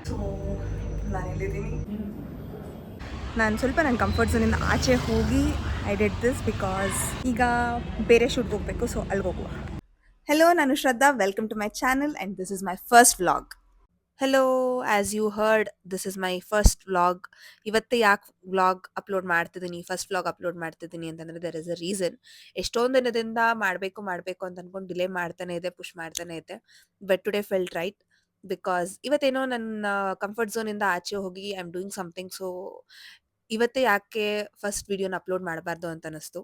So ನಾನೆಲ್ಲಿದ್ದೀನಿ, ನಾನು ಸ್ವಲ್ಪ ನನ್ನ ಕಂಫರ್ಟ್ ಝೋನಿಂದ ಆಚೆ ಹೋಗಿ ಐ ಡಿಡ್ ದಿಸ್ ಬಿಕಾಸ್ ಈಗ ಬೇರೆ ಶೂಟ್ಗೆ ಹೋಗಬೇಕು. ಸೊ ಅಲ್ಲಿಗೆ ಹೋಗುವ. ಹೆಲೋ, ನಾನು Shraddha. Welcome to my channel and this is my first vlog. Hello, as you heard, this is my first vlog. ಇವತ್ತೇ ಯಾಕೆ ವ್ಲಾಗ್ ಅಪ್ಲೋಡ್ ಮಾಡ್ತಿದ್ದೀನಿ, ಫಸ್ಟ್ ವ್ಲಾಗ್ ಅಪ್ಲೋಡ್ ಮಾಡ್ತಿದ್ದೀನಿ ಅಂತಂದರೆ ದೆರ್ ಇಸ್ ಅ ರೀಸನ್. ಎಷ್ಟೊಂದು ದಿನದಿಂದ ಮಾಡಬೇಕು ಅಂತ ಅಂದ್ಕೊಂಡು ಡಿಲೇ ಮಾಡ್ತಾನೆ ಇದೆ, ಪುಷ್ ಮಾಡ್ತಾನೆ ಇದೆ. But today felt right because ಇವತ್ತೇನೋ ನನ್ನ ಕಂಫರ್ಟ್ ಝೋನಿಂದ ಆಚೆ ಹೋಗಿ I am doing something. So ಇವತ್ತೇ ಯಾಕೆ ಫಸ್ಟ್ ವಿಡಿಯೋನ ಅಪ್ಲೋಡ್ ಮಾಡಬಾರ್ದು ಅಂತ ಅನ್ನಿಸ್ತು.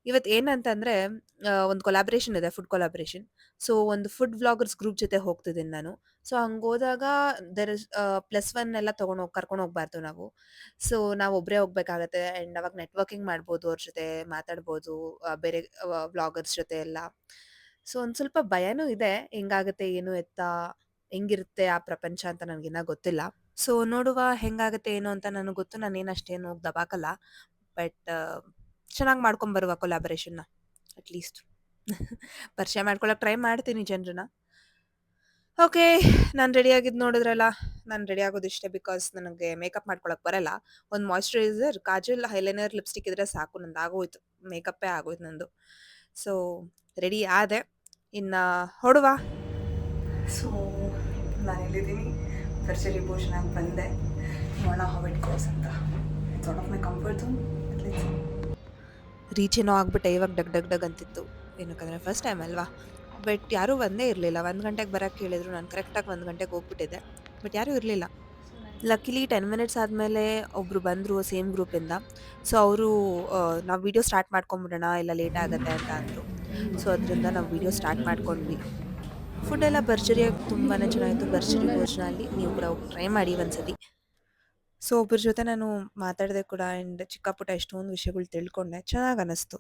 ಇವತ್ತು ಏನಂತಂದರೆ ಒಂದು ಕೊಲಾಬ್ರೇಷನ್ ಇದೆ, ಫುಡ್ ಕೊಲಾಬ್ರೇಷನ್. ಸೊ ಒಂದು ಫುಡ್ ವ್ಲಾಗರ್ಸ್ ಗ್ರೂಪ್ ಜೊತೆ ಹೋಗ್ತಿದ್ದೀನಿ ನಾನು. ಸೊ ಹಂಗೆ ಹೋದಾಗ ದೆರ್ ಇಸ್ +1 ಎಲ್ಲ ಕರ್ಕೊಂಡು ಹೋಗ್ಬಾರ್ದು ನಾವು. ಸೊ ನಾವು ಒಬ್ಬರೇ ಹೋಗ್ಬೇಕಾಗತ್ತೆ ಆ್ಯಂಡ್ ಅವಾಗ ನೆಟ್ವರ್ಕಿಂಗ್ ಮಾಡ್ಬೋದು, ಅವ್ರ ಜೊತೆ ಮಾತಾಡ್ಬೋದು, ಬೇರೆ ವ್ಲಾಗರ್ಸ್ ಜೊತೆ ಎಲ್ಲ. ಸೊ ಒಂದು ಸ್ವಲ್ಪ ಭಯನೂ ಇದೆ, ಹೆಂಗಾಗುತ್ತೆ ಏನು ಎತ್ತ, ಹೆಂಗಿರುತ್ತೆ ಆ ಪ್ರಪಂಚ ಅಂತ ನನಗಿನ್ನ ಗೊತ್ತಿಲ್ಲ. ಸೊ ನೋಡುವ ಹೆಂಗಾಗುತ್ತೆ ಏನು ಅಂತ ನನಗೆ ಗೊತ್ತು. ನಾನೇನು ಅಷ್ಟೇನು ಹೋಗಿ ದಬಾಕಲ್ಲ. ಬಟ್ ಚೆನ್ನಾಗಿ ಮಾಡ್ಕೊಂಬರುವ ಕೊಲಾಬರೇಷನ್ನ ಅಟ್ಲೀಸ್ಟ್. ಪರಿಚಯ ಮಾಡ್ಕೊಳಕ್ಕೆ ಟ್ರೈ ಮಾಡ್ತೀನಿ ಜನರನ್ನ. ಓಕೆ, ನಾನು ರೆಡಿಯಾಗಿದ್ದು ನೋಡಿದ್ರಲ್ಲ. ನಾನು ರೆಡಿ ಆಗೋದು ಇಷ್ಟೇ ಬಿಕಾಸ್ ನನಗೆ ಮೇಕಪ್ ಮಾಡ್ಕೊಳಕ್ಕೆ ಬರಲ್ಲ. ಒಂದು ಮಾಯ್ಶ್ಚರೈಸರ್, ಕಾಜಲ್, ಐಲೈನರ್, ಲಿಪ್ಸ್ಟಿಕ್ ಇದ್ರೆ ಸಾಕು, ನಂದು ಆಗೋಯ್ತು, ಮೇಕಪ್ಪೇ ಆಗೋಯ್ತು ನಂದು. ಸೊ ರೆಡಿ ಆದೆ, ಇನ್ನು ಹೊಡುವ. ಸೊ ನಾನೆಲ್ಲಿದ್ದೀನಿ, ಸರ್ಜರಿ ಭೋಜನಾಗಿ ಬಂದೆ. ನೋಡೋಣ ಹೌ ಇಟ್ ಗೋಸ್ ಅಂತ. It's out of my comfort zone. Reach ಏನೋ ಆಗ್ಬಿಟ್ಟೆ, ಇವಾಗ ಡಗ್ ಡಗ್ ಡಗ್ ಅಂತಿತ್ತು. ಏನಕ್ಕಂದರೆ ಫಸ್ಟ್ ಟೈಮ್ ಅಲ್ವಾ. ಬಟ್ ಯಾರೂ ಬಂದೇ ಇರಲಿಲ್ಲ. 1 ಗಂಟೆಗೆ ಬರೋಕ್ಕೆ ಹೇಳಿದ್ರು, ನಾನು ಕರೆಕ್ಟಾಗಿ 1 ಗಂಟೆಗೆ ಹೋಗ್ಬಿಟ್ಟಿದ್ದೆ. ಬಟ್ ಯಾರೂ ಇರಲಿಲ್ಲ. ಲಕ್ಕಿಲಿ 10 ಮಿನಿಟ್ಸ್ ಆದಮೇಲೆ ಒಬ್ಬರು ಬಂದರು ಸೇಮ್ ಗ್ರೂಪಿಂದ. ಸೊ ಅವರು ನಾವು ವೀಡಿಯೋ ಸ್ಟಾರ್ಟ್ ಮಾಡ್ಕೊಂಬಿಡೋಣ, ಇಲ್ಲ ಲೇಟ್ ಆಗುತ್ತೆ ಅಂತ ಅಂದರು. ಸೊ ಅದರಿಂದ ನಾವು ವೀಡಿಯೋ ಸ್ಟಾರ್ಟ್ ಮಾಡ್ಕೊಂಡ್ವಿ. ಫುಡ್ಡೆಲ್ಲ ಭರ್ಜರಿಯಾಗಿ ತುಂಬಾ ಚೆನ್ನಾಗಿತ್ತು. ಭರ್ಜರಿ ಭೋಜನ ಅಲ್ಲಿ, ನೀವು ಕೂಡ ಹೋಗಿ ಟ್ರೈ ಮಾಡಿ ಒಂದ್ಸತಿ. ಸೊ ಒಬ್ಬರ ಜೊತೆ ನಾನು ಮಾತಾಡಿದೆ ಕೂಡ ಆ್ಯಂಡ್ ಚಿಕ್ಕ ಪುಟ್ಟ ಎಷ್ಟೊಂದು ವಿಷಯಗಳು ತಿಳ್ಕೊಂಡೆ, ಚೆನ್ನಾಗಿ ಅನ್ನಿಸ್ತು.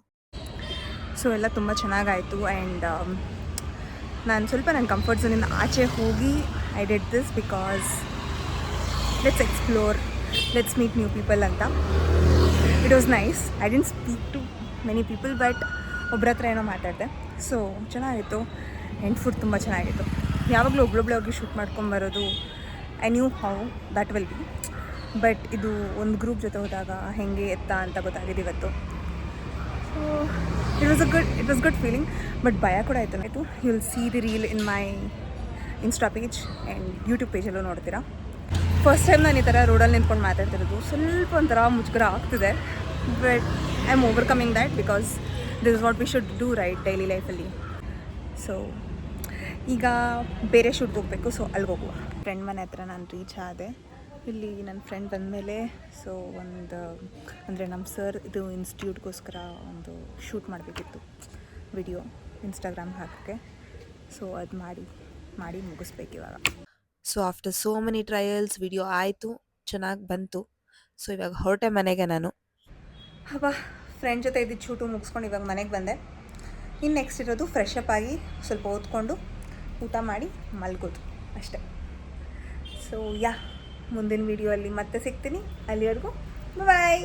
ಸೊ ಎಲ್ಲ ತುಂಬ ಚೆನ್ನಾಗಾಯಿತು ಆ್ಯಂಡ್ ನಾನು ಸ್ವಲ್ಪ ನನ್ನ ಕಂಫರ್ಟ್ ಝೋನಿಂದ ಆಚೆ ಹೋಗಿ I did this because let's explore, let's meet new people ಅಂತ. It was nice. I didn't speak to many people, but ಒಬ್ಬರ ಹತ್ರ ಏನೋ ಮಾತಾಡಿದೆ. ಸೊ ಚೆನ್ನಾಗಿತ್ತು ಆ್ಯಂಡ್ ಫುಡ್ ತುಂಬ ಚೆನ್ನಾಗಿತ್ತು. ಯಾವಾಗಲೂ ಒಬ್ಬಳೊಬ್ಬಳೆ ಹೋಗಿ ಶೂಟ್ ಮಾಡ್ಕೊಂಬರೋದು, I knew how that will be. But ಇದು ಒಂದು ಗ್ರೂಪ್ ಜೊತೆ ಹೋದಾಗ ಹೇಗೆ ಎತ್ತ ಅಂತ ಗೊತ್ತಾಗಿದೆ ಇವತ್ತು. So it was good feeling. But ಭಯ ಕೂಡ ಆಯಿತು. You will see the reel in my insta page and YouTube ಪೇಜಲ್ಲೂ ನೋಡ್ತೀರಾ. ಫಸ್ಟ್ ಟೈಮ್ ನಾನು ಈ ಥರ ರೋಡಲ್ಲಿ ನಿಂತ್ಕೊಂಡು ಮಾತಾಡ್ತಿರೋದು, ಸ್ವಲ್ಪ ಒಂಥರ ಮುಜುಗರ ಆಗ್ತಿದೆ. But I am overcoming that because this is what we should do right daily ಲೈಫಲ್ಲಿ. ಸೊ ಈಗ ಬೇರೆ ಶೂಟ್ಗೆ ಹೋಗಬೇಕು. ಸೊ ಅಲ್ಲಿಗೆ ಹೋಗುವ. ಫ್ರೆಂಡ್ ಮನೆ ಹತ್ರ ನಾನು ರೀಚ್ ಆದೆ. ಇಲ್ಲಿ ನನ್ನ ಫ್ರೆಂಡ್ ಬಂದಮೇಲೆ ಸೊ ಅಂದರೆ ನಮ್ಮ ಸರ್ ಇದು ಇನ್ಸ್ಟಿಟ್ಯೂಟ್ಗೋಸ್ಕರ ಒಂದು ಶೂಟ್ ಮಾಡಬೇಕಿತ್ತು, ವಿಡಿಯೋ ಇನ್ಸ್ಟಾಗ್ರಾಮ್ ಹಾಕೋಕ್ಕೆ. ಸೊ ಅದು ಮಾಡಿ ಮುಗಿಸ್ಬೇಕು ಇವಾಗ. So after so many trials video ಆಯಿತು, ಚೆನ್ನಾಗಿ ಬಂತು. ಸೊ ಇವಾಗ ಹೊರಟೆ ಮನೆಗೆ ನಾನು. ಹಬ್ಬ, ಫ್ರೆಂಡ್ ಜೊತೆ ಇದ್ದಿದ್ದು ಶೂಟು ಮುಗಿಸ್ಕೊಂಡು ಇವಾಗ ಮನೆಗೆ ಬಂದೆ. ಇನ್ನು ನೆಕ್ಸ್ಟ್ ಇರೋದು ಫ್ರೆಶ್ ಅಪ್ ಆಗಿ ಸ್ವಲ್ಪ ಓದ್ಕೊಂಡು ಊಟ ಮಾಡಿ ಮಲ್ಗೋದು ಅಷ್ಟೇ. ಸೊ ಮುಂದಿನ ವೀಡಿಯೋ ಅಲ್ಲಿ ಮತ್ತೆ ಸಿಗ್ತೀನಿ. ಅಲ್ಲಿವರೆಗೂ ಬಾಯ್.